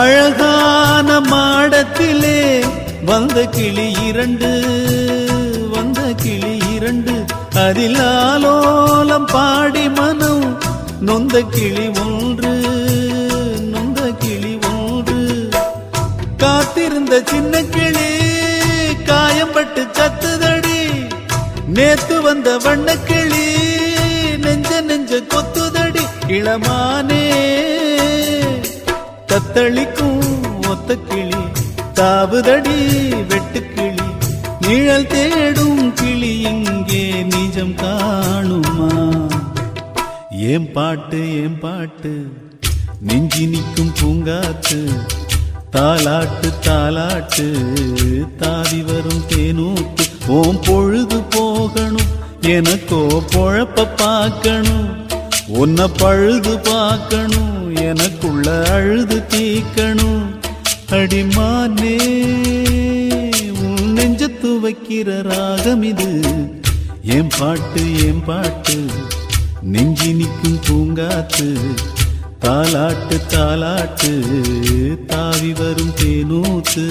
அழகான மாடத்திலே வந்த கிளி இரண்டு, வந்த கிளி இரண்டு, அதில் ஆலோலம் பாடி மனம் நொந்த கிளி ஒன்று, நொந்த கிளி ஒன்று. காத்திருந்த சின்ன கிளி காயம்பட்டு சத்துதடி, நேத்து வந்த வண்ண கிளி நெஞ்ச நெஞ்ச கொத்துதடி. இளமானே தத்தளிக்கும் ஒத்த கிளி தாவுதடி வெட்டுக்கிளி, நிழல் தேடும் கிளி இங்கே நிஜம் காணுமா? ஏன் பாட்டு ஏன் பாட்டு நெஞ்சி நிற்கும் பூங்காத்து, தாலாட்டு தாலாட்டு தாவி வரும் தேனூத்து. ஓம் பொழுது போகணும் எனக்கோ பொழப்ப பார்க்கணும், உன்னை பழுது பார்க்கணும் எனக்குள்ள அழுது தீக்கணும். அடிமானே உன் நெஞ்சத்து வைக்கிற ராகம் இது, ஏன் பாட்டு ஏன் பாட்டு நெஞ்சி நிற்கும் பூங்காத்து, தாலாட்டு தாலாட்டு தாவி வரும் தேனூத்து.